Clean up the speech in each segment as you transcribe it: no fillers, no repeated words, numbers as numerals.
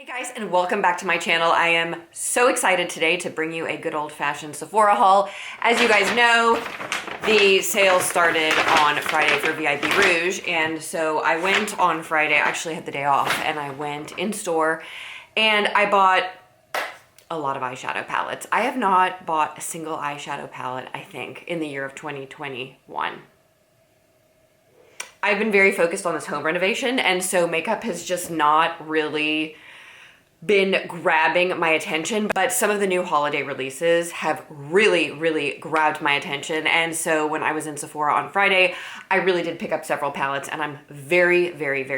Hey guys, and welcome back to my channel. I am so excited today to bring you a good old-fashioned Sephora haul. As you guys know, the sale started on Friday for VIB Rouge, and so I went on Friday. I actually had the day off, and I went in store and I bought a lot of eyeshadow palettes. I have not bought a single eyeshadow palette, I think, in the year of 2021. I've been very focused on this home renovation, and so makeup has just not really been grabbing my attention, but some of the new holiday releases have really grabbed my attention. And so when I was in Sephora on Friday, I really did pick up several palettes, and I'm very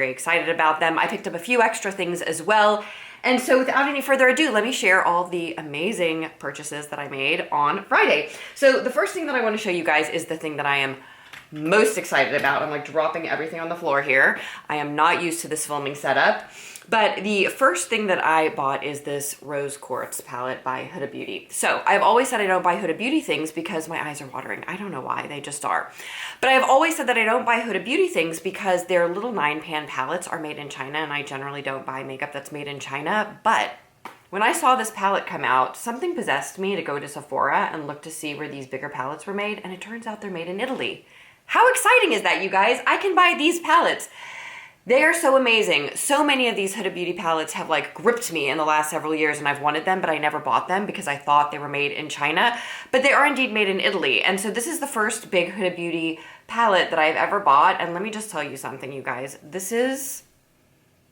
excited about them. I picked up a few extra things as well. And so without any further ado, let me share all the amazing purchases that I made on Friday. So the first thing that I want to show you guys is the thing that I am most excited about. I'm like dropping everything on the floor here. I am not used to this filming setup. But the first thing that I bought is this Rose Quartz palette by Huda Beauty. So I've always said I don't buy Huda Beauty things because my eyes are watering. I don't know why, they just are. But I've always said that I don't buy Huda Beauty things because their little 9-pan palettes are made in China, and I generally don't buy makeup that's made in China. But when I saw this palette come out, something possessed me to go to Sephora and look to see where these bigger palettes were made, and it turns out they're made in Italy. How exciting is that, you guys? I can buy these palettes. They are so amazing. So many of these Huda Beauty palettes have like gripped me in the last several years, and I've wanted them, but I never bought them because I thought they were made in China, but they are indeed made in Italy. And so this is the first big Huda Beauty palette that I've ever bought. And let me just tell you something, you guys. This is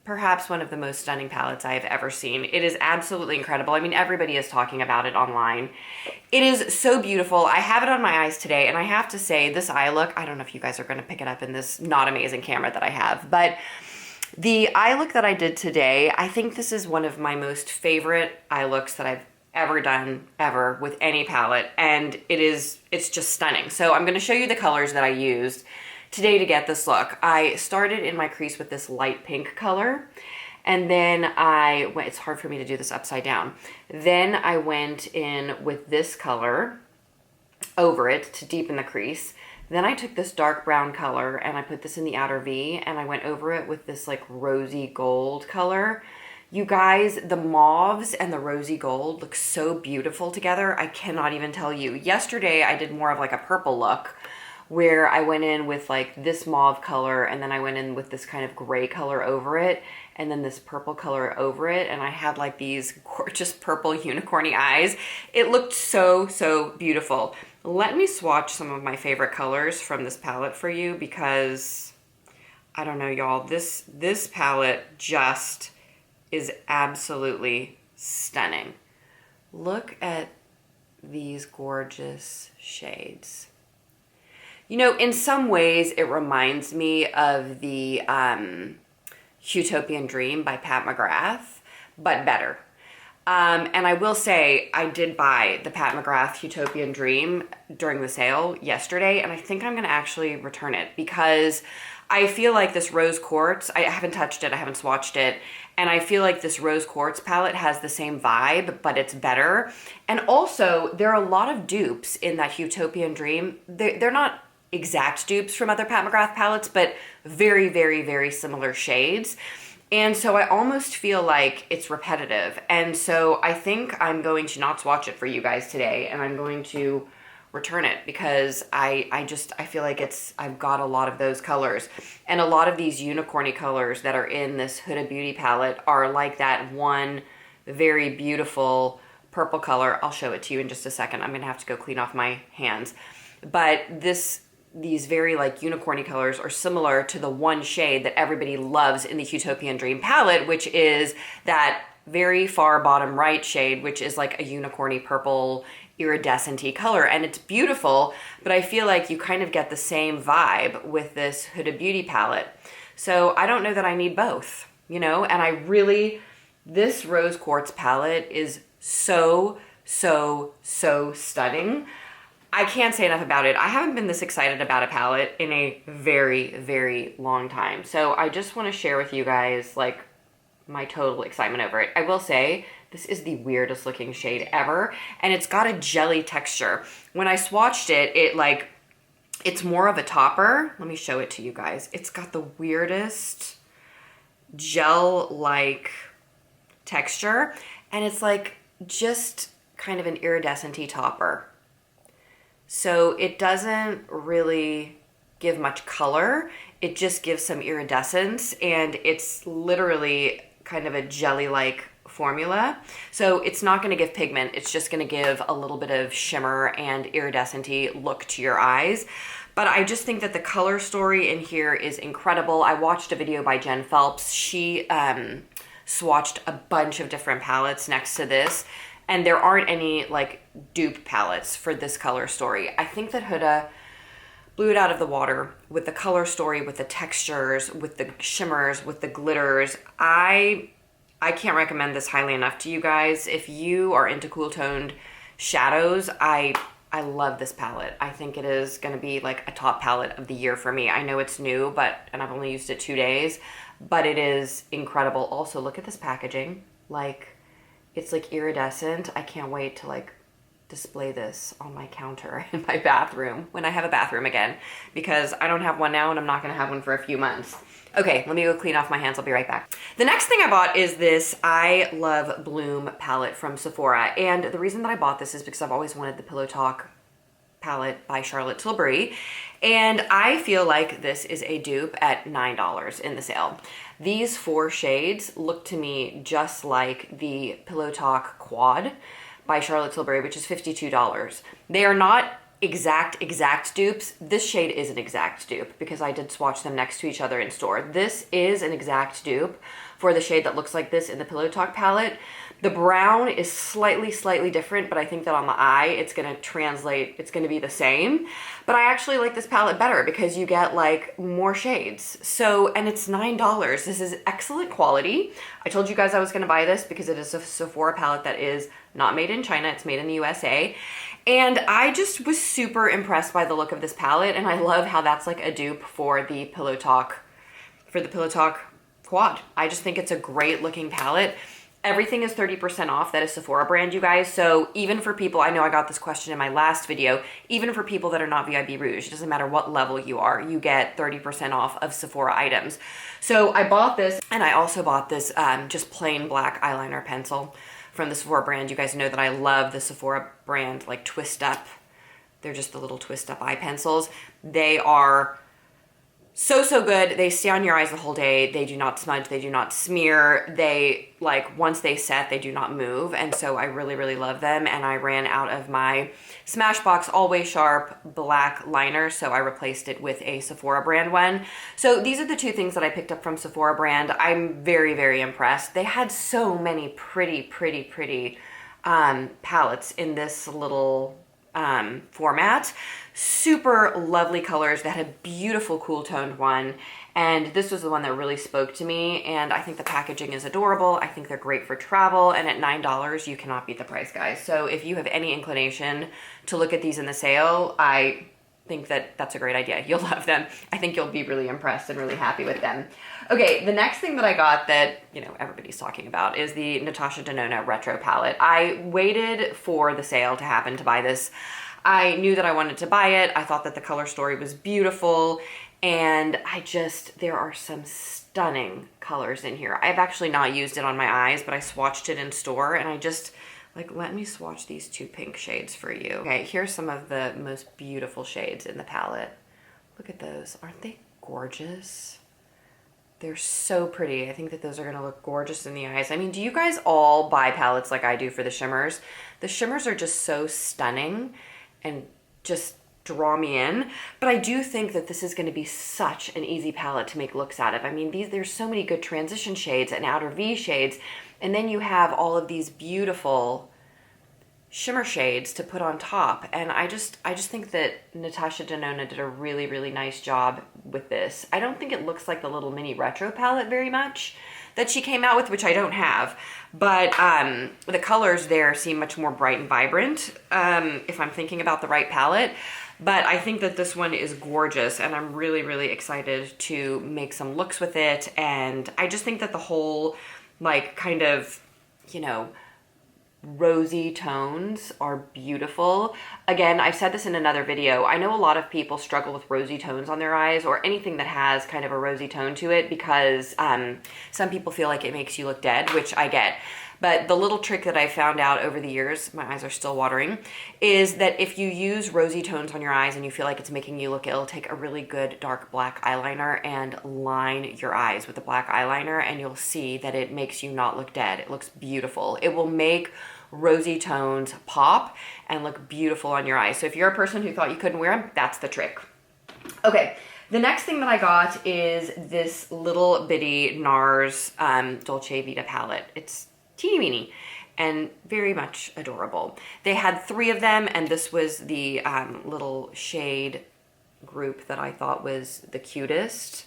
perhaps one of the most stunning palettes I have ever seen. It is absolutely incredible. I mean, everybody is talking about it online. It is so beautiful. I have it on my eyes today, and I have to say this eye look, I don't know if you guys are going to pick it up in this not amazing camera that I have, but the eye look that I did today, I think this is one of my most favorite eye looks that I've ever done ever with any palette, and it's just stunning. So I'm going to show you the colors that I used today to get this look. I started in my crease with this light pink color, and then it's hard for me to do this upside down. Then I went in with this color over it to deepen the crease. Then I took this dark brown color and I put this in the outer V, and I went over it with this like rosy gold color. You guys, the mauves and the rosy gold look so beautiful together. I cannot even tell you. Yesterday I did more of like a purple look, where I went in with like this mauve color, and then I went in with this kind of gray color over it, and then this purple color over it, and I had like these gorgeous purple unicorny eyes. It looked so beautiful. Let me swatch some of my favorite colors from this palette for you, because I don't know, y'all, this palette just is absolutely stunning. Look at these gorgeous shades. You know, in some ways, it reminds me of the Utopian Dream by Pat Mcgrath, but better. And I will say, I did buy the Pat Mcgrath Utopian Dream during the sale yesterday, and I think I'm going to actually return it because I feel like this Rose Quartz, I haven't touched it, I haven't swatched it, and I feel like this Rose Quartz palette has the same vibe, but it's better. And also, there are a lot of dupes in that Utopian Dream. They're not exact dupes from other Pat Mcgrath palettes, but very similar shades. And so I almost feel like it's repetitive. And so I think I'm going to not swatch it for you guys today, and I'm going to return it because I feel like I've got a lot of those colors. And a lot of these unicorny colors that are in this Huda Beauty palette are like that one very beautiful purple color. I'll show it to you in just a second. I'm gonna have to go clean off my hands. But these very like unicorny colors are similar to the one shade that everybody loves in the Utopian Dream palette, which is that very far bottom right shade, which is like a unicorny purple iridescent-y color, and it's beautiful, but I feel like you kind of get the same vibe with this Huda Beauty palette. So I don't know that I need both, you know, and this Rose Quartz palette is so stunning. I can't say enough about it. I haven't been this excited about a palette in a very long time. So I just want to share with you guys like my total excitement over it. I will say this is the weirdest looking shade ever, and it's got a jelly texture. When I swatched it, it's more of a topper. Let me show it to you guys. It's got the weirdest gel-like texture, and it's like just kind of an iridescent-y topper. So it doesn't really give much color. It just gives some iridescence, and it's literally kind of a jelly-like formula. So it's not going to give pigment. It's just going to give a little bit of shimmer and iridescent-y look to your eyes. But I just think that the color story in here is incredible. I watched a video by Jen Phelps. She swatched a bunch of different palettes next to this, and there aren't any like dupe palettes for this color story. I think that Huda blew it out of the water with the color story, with the textures, with the shimmers, with the glitters. I can't recommend this highly enough to you guys. If you are into cool toned shadows, I love this palette. I think it is going to be like a top palette of the year for me. I know it's new, and I've only used it 2 days, but it is incredible. Also, look at this packaging. Like, it's like iridescent. I can't wait to like display this on my counter in my bathroom when I have a bathroom again, because I don't have one now and I'm not going to have one for a few months. Okay, let me go clean off my hands. I'll be right back. The next thing I bought is this I Love Bloom palette from Sephora. And the reason that I bought this is because I've always wanted the Pillow Talk palette by Charlotte Tilbury. And I feel like this is a dupe at $9 in the sale. These 4 shades look to me just like the Pillow Talk Quad by Charlotte Tilbury, which is $52. They are not exact dupes. This shade is an exact dupe because I did swatch them next to each other in store. This is an exact dupe for the shade that looks like this in the Pillow Talk palette. The brown is slightly different, but I think that on the eye, it's going to translate, it's going to be the same. But I actually like this palette better because you get like more shades. So, and it's $9. This is excellent quality. I told you guys I was going to buy this because it is a Sephora palette that is not made in China. It's made in the USA. And I just was super impressed by the look of this palette, and I love how that's like a dupe for the Pillow Talk Quad. I just think it's a great looking palette. Everything is 30% off. That is Sephora brand, you guys. So even for people, I know I got this question in my last video, even for people that are not VIB Rouge, it doesn't matter what level you are, you get 30% off of Sephora items. So I bought this, and I also bought this just plain black eyeliner pencil from the Sephora brand. You guys know that I love the Sephora brand, like Twist Up. They're just the little twist up eye pencils. They are so good. They stay on your eyes the whole day. They do not smudge. They do not smear. They, like, once they set, they do not move. And so I really love them. And I ran out of my Smashbox Always Sharp black liner, so I replaced it with a Sephora brand one. So these are the 2 things that I picked up from Sephora brand. I'm very impressed. They had so many pretty palettes in this little format. Super lovely colors that had a beautiful cool toned one, and this was the one that really spoke to me. And I think the packaging is adorable. I think they're great for travel, and at $9 you cannot beat the price, guys. So if you have any inclination to look at these in the sale, I think that that's a great idea. You'll love them. I think you'll be really impressed and really happy with them. Okay, the next thing that I got that, you know, everybody's talking about is the Natasha Denona Retro Palette. I waited for the sale to happen to buy this. I knew that I wanted to buy it. I thought that the color story was beautiful, and there are some stunning colors in here. I've actually not used it on my eyes, but I swatched it in store, and I just, like, let me swatch these 2 pink shades for you. Okay, here's some of the most beautiful shades in the palette. Look at those. Aren't they gorgeous? They're so pretty. I think that those are gonna look gorgeous in the eyes. I mean, do you guys all buy palettes like I do for the shimmers? The shimmers are just so stunning and just draw me in. But I do think that this is going to be such an easy palette to make looks out of. I mean, there's so many good transition shades and outer V shades, and then you have all of these beautiful shimmer shades to put on top. And I just think that Natasha Denona did a really nice job with this. I don't think it looks like the little mini retro palette very much that she came out with, which I don't have, but the colors there seem much more bright and vibrant if I'm thinking about the right palette. But I think that this one is gorgeous, and I'm really excited to make some looks with it. And I just think that the whole, like, kind of, you know, rosy tones are beautiful. Again, I've said this in another video. I know a lot of people struggle with rosy tones on their eyes or anything that has kind of a rosy tone to it because some people feel like it makes you look dead, which I get. But the little trick that I found out over the years, my eyes are still watering, is that if you use rosy tones on your eyes and you feel like it's making you look ill, take a really good dark black eyeliner and line your eyes with a black eyeliner, and you'll see that it makes you not look dead. It looks beautiful. It will make rosy tones pop and look beautiful on your eyes. So if you're a person who thought you couldn't wear them, that's the trick. Okay. The next thing that I got is this little bitty Nars Dolce Vita palette. It's teeny weeny and very much adorable. They had 3 of them, and this was the little shade group that I thought was the cutest.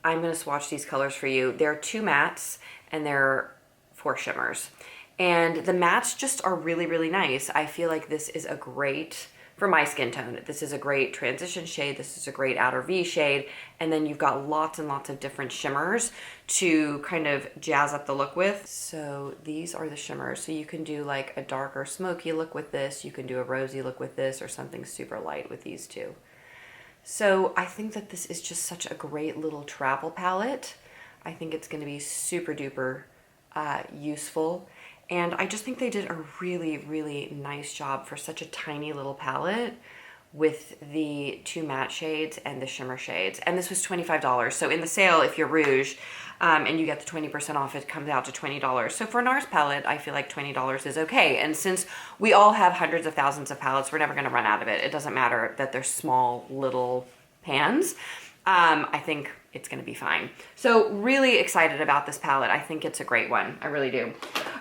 I'm gonna swatch these colors for you. They're 2 mattes and they're 4 shimmers. And the mattes just are really, really nice. I feel like this is a great, for my skin tone, this is a great transition shade. This is a great outer V shade. And then you've got lots and lots of different shimmers to kind of jazz up the look with. So these are the shimmers. So you can do like a darker smoky look with this. You can do a rosy look with this, or something super light with these 2. So I think that this is just such a great little travel palette. I think it's gonna be super duper useful. And I just think they did a really, really nice job for such a tiny little palette with the 2 matte shades and the shimmer shades. And this was $25. So in the sale, if you're Rouge and you get the 20% off, it comes out to $20. So for a Nars palette, I feel like $20 is okay. And since we all have hundreds of thousands of palettes, we're never gonna run out of it. It doesn't matter that they're small little pans. I think it's gonna be fine. So really excited about this palette. I think it's a great one. I really do.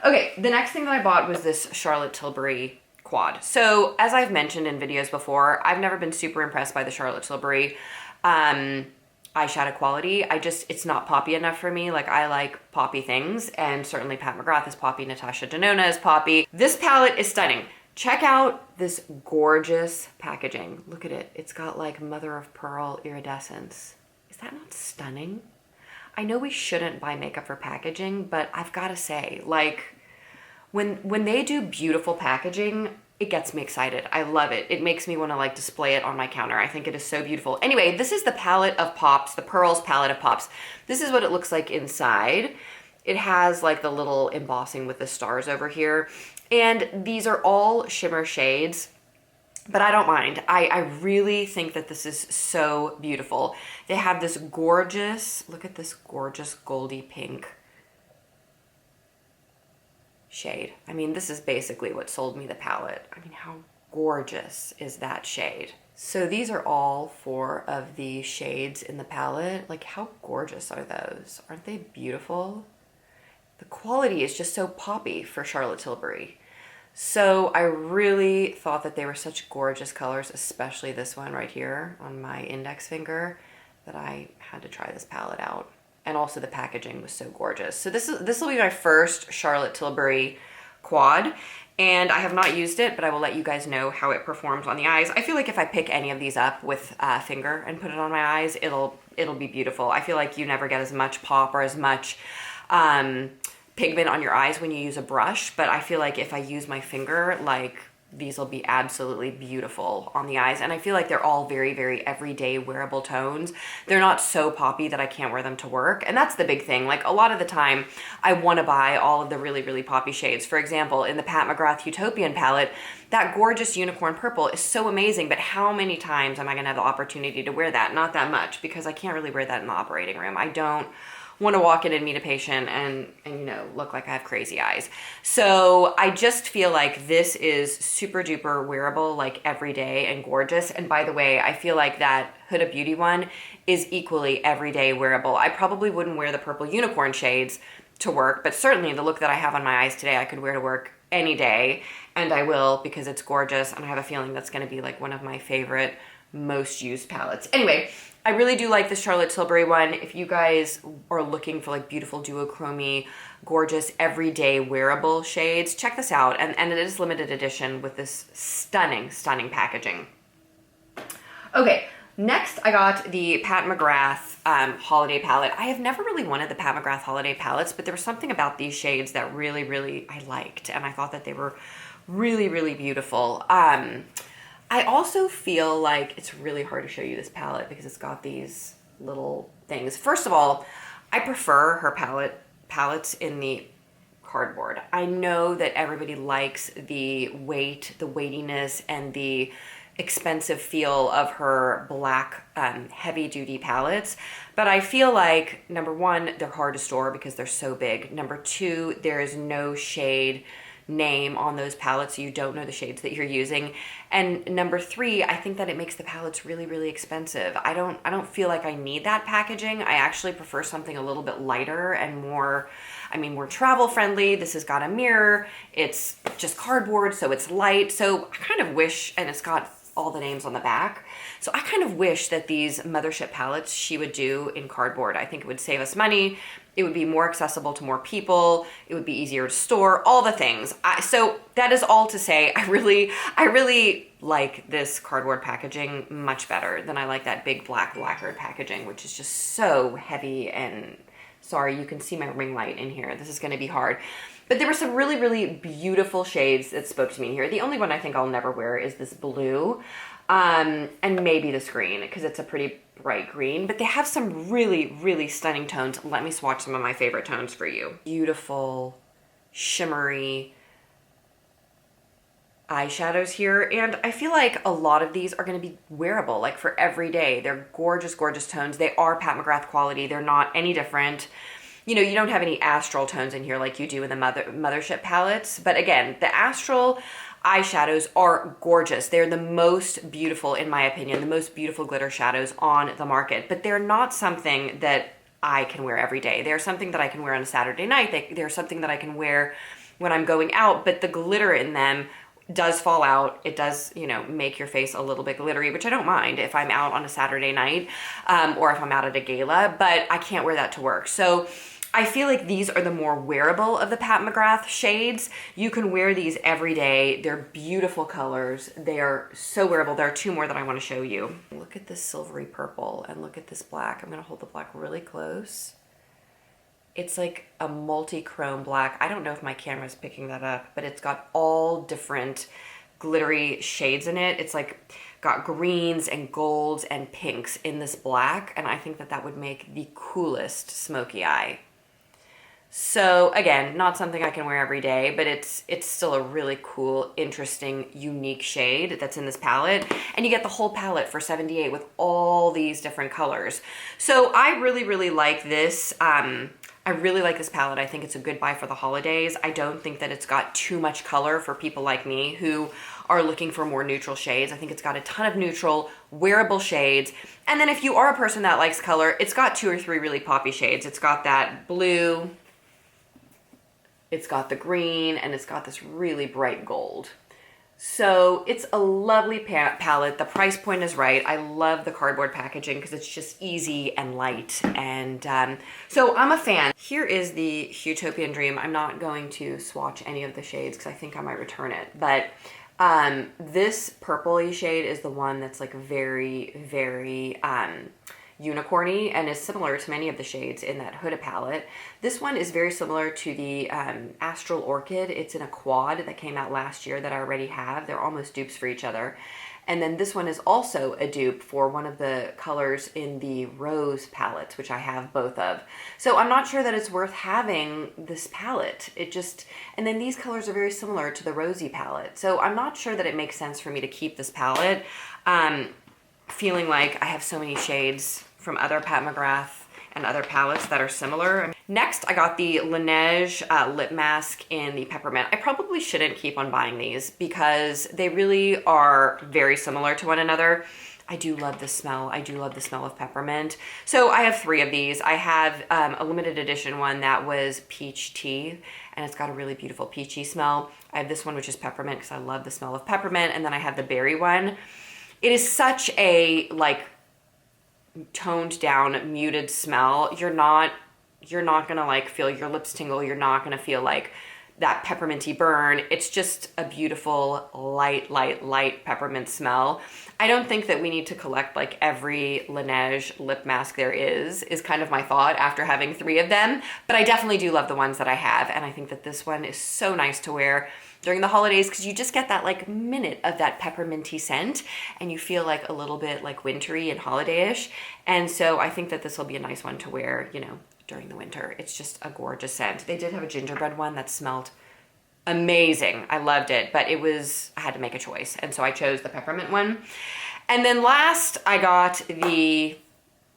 Okay, the next thing that I bought was this Charlotte Tilbury quad. So as I've mentioned in videos before, I've never been super impressed by the Charlotte Tilbury eyeshadow quality. It's not poppy enough for me. Like, I like poppy things, and certainly Pat McGrath is poppy, Natasha Denona is poppy. This palette is stunning. Check out this gorgeous packaging. Look at it. It's got like mother of pearl iridescence. Is that not stunning? I know we shouldn't buy makeup for packaging, but I've got to say, like, when they do beautiful packaging, it gets me excited. I love it. It makes me want to like display it on my counter. I think it is so beautiful. Anyway, this is the palette of Pops, the Pearls palette of Pops. This is what it looks like inside. It has like the little embossing with the stars over here. And these are all shimmer shades, but I don't mind. I really think that this is so beautiful. They have this gorgeous, look at this gorgeous goldy pink shade. I mean, this is basically what sold me the palette. I mean, how gorgeous is that shade? So these are all 4 of the shades in the palette. Like, how gorgeous are those? Aren't they beautiful? The quality is just so poppy for Charlotte Tilbury. So I really thought that they were such gorgeous colors, especially this one right here on my index finger, that I had to try this palette out. And also the packaging was so gorgeous. So this will be my first Charlotte Tilbury quad, and I have not used it, but I will let you guys know how it performs on the eyes. I feel like if I pick any of these up with a finger and put it on my eyes, it'll be beautiful. I feel like you never get as much pop or as much pigment on your eyes when you use a brush, but I feel like if I use my finger, like, these will be absolutely beautiful on the eyes. And I feel like they're all very, very everyday wearable tones. They're not so poppy that I can't wear them to work. And that's the big thing. Like, a lot of the time I want to buy all of the really, really poppy shades. For example, in the Pat McGrath Utopian palette, that gorgeous unicorn purple is so amazing, but how many times am I going to have the opportunity to wear that? Not that much, because I can't really wear that in the operating room. I don't want to walk in and meet a patient and you know, look like I have crazy eyes. So I just feel like this is super duper wearable, like everyday and gorgeous. And by the way, I feel like that Huda Beauty one is equally everyday wearable. I probably wouldn't wear the purple unicorn shades to work, but certainly the look that I have on my eyes today, I could wear to work any day, and I will, because it's gorgeous, and I have a feeling that's going to be like one of my favorite most used palettes. Anyway, I really do like this Charlotte Tilbury one. If you guys are looking for like beautiful duochrome, gorgeous everyday wearable shades, check this out. And it is limited edition with this stunning, stunning packaging. Okay, Next, I got the Pat McGrath holiday palette. I have never really wanted the Pat McGrath holiday palettes, but there was something about these shades that really, really I liked, and I thought that they were really, really beautiful. I also feel like it's really hard to show you this palette because it's got these little things. First of all, I prefer her palettes in the cardboard. I know that everybody likes the weight, the weightiness, and the expensive feel of her black heavy duty palettes, but I feel like, number one, they're hard to store because they're so big. Number two, there is no shade name on those palettes, so you don't know the shades that you're using. And number three, I think that it makes the palettes really, really expensive. I don't feel like I need that packaging. I actually prefer something a little bit lighter and more travel friendly. This has got a mirror. It's just cardboard, so it's light. So I kind of wish, and it's got all the names on the back. So I kind of wish that these mothership palettes she would do in cardboard. I think it would save us money. It would be more accessible to more people. It would be easier to store, all the things. So that is all to say, I really like this cardboard packaging much better than I like that big black lacquered packaging, which is just so heavy. And sorry, you can see my ring light in here. This is going to be hard. But there were some really, really beautiful shades that spoke to me here. The only one I think I'll never wear is this blue, and maybe this green, because it's a pretty bright green. But they have some really, really stunning tones. Let me swatch some of my favorite tones for you. Beautiful, shimmery eyeshadows here. And I feel like a lot of these are going to be wearable, like for every day. They're gorgeous, gorgeous tones. They are Pat McGrath quality. They're not any different. You know, you don't have any astral tones in here like you do in the mothership palettes. But again, the astral eyeshadows are gorgeous. They're the most beautiful, in my opinion, the most beautiful glitter shadows on the market. But they're not something that I can wear every day. They're something that I can wear on a Saturday night. They're something that I can wear when I'm going out. But the glitter in them does fall out. It does, you know, make your face a little bit glittery, which I don't mind if I'm out on a Saturday night or if I'm out at a gala, but I can't wear that to work. So I feel like these are the more wearable of the Pat McGrath shades. You can wear these every day. They're beautiful colors. They are so wearable. There are two more that I want to show you. Look at this silvery purple and look at this black. I'm going to hold the black really close. It's like a multi-chrome black. I don't know if my camera's picking that up, but it's got all different glittery shades in it. It's like got greens and golds and pinks in this black, and I think that that would make the coolest smoky eye. So again, not something I can wear every day, but it's still a really cool, interesting, unique shade that's in this palette. And you get the whole palette for $78 with all these different colors. So I really, really like this. I really like this palette. I think it's a good buy for the holidays. I don't think that it's got too much color for people like me who are looking for more neutral shades. I think it's got a ton of neutral, wearable shades. And then if you are a person that likes color, it's got 2 or 3 really poppy shades. It's got that blue, it's got the green, and it's got this really bright gold. So it's a lovely palette. The price point is right. I love the cardboard packaging because it's just easy and light. And so I'm a fan. Here is the Utopian Dream. I'm not going to swatch any of the shades because I think I might return it. But this purpley shade is the one that's like very, very unicorny and is similar to many of the shades in that Huda palette. This one is very similar to the Astral Orchid. It's in a quad that came out last year that I already have. They're almost dupes for each other. And then this one is also a dupe for one of the colors in the Rose palettes, which I have both of. So I'm not sure that it's worth having this palette. And then these colors are very similar to the Rosy palette. So I'm not sure that it makes sense for me to keep this palette. Feeling like I have so many shades from other Pat McGrath and other palettes that are similar. Next, I got the Lineage lip mask in the Peppermint. I probably shouldn't keep on buying these because they really are very similar to one another. I do love the smell. I do love the smell of peppermint. So I have 3 of these. I have a limited edition one that was peach tea, and it's got a really beautiful peachy smell. I have this one, which is peppermint because I love the smell of peppermint. And then I have the berry one. It is such a like toned down, muted smell. You're not gonna like feel your lips tingle. You're not gonna feel like that pepperminty burn. It's just a beautiful, light peppermint smell. I don't think that we need to collect like every Lineage lip mask there is kind of my thought after having 3 of them. But I definitely do love the ones that I have. And I think that this one is so nice to wear during the holidays because you just get that like minute of that pepperminty scent and you feel like a little bit like wintry and holiday-ish. And so I think that this will be a nice one to wear, you know, during the winter. It's just a gorgeous scent. They did have a gingerbread one that smelled amazing. I loved it, but I had to make a choice. And so I chose the peppermint one. And then last I got the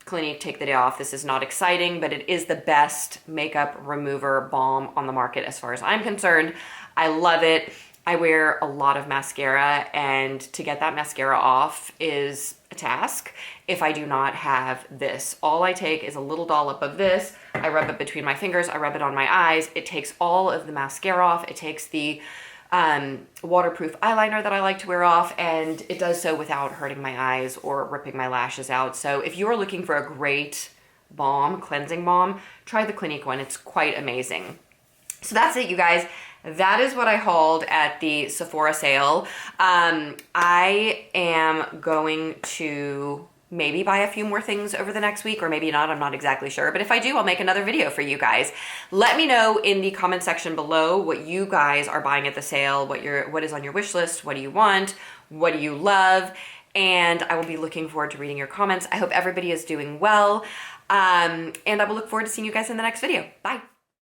Clinique Take the Day Off. This is not exciting, but it is the best makeup remover balm on the market as far as I'm concerned. I love it. I wear a lot of mascara, and to get that mascara off is a task if I do not have this. All I take is a little dollop of this. I rub it between my fingers. I rub it on my eyes. It takes all of the mascara off. It takes the waterproof eyeliner that I like to wear off, and it does so without hurting my eyes or ripping my lashes out. So if you are looking for a great balm, cleansing balm, try the Clinique one. It's quite amazing. So that's it, you guys. That is what I hauled at the Sephora sale. I am going to maybe buy a few more things over the next week, or maybe not. I'm not exactly sure. But if I do, I'll make another video for you guys. Let me know in the comment section below what you guys are buying at the sale, what is on your wish list, what do you want, what do you love, and I will be looking forward to reading your comments. I hope everybody is doing well, and I will look forward to seeing you guys in the next video. Bye.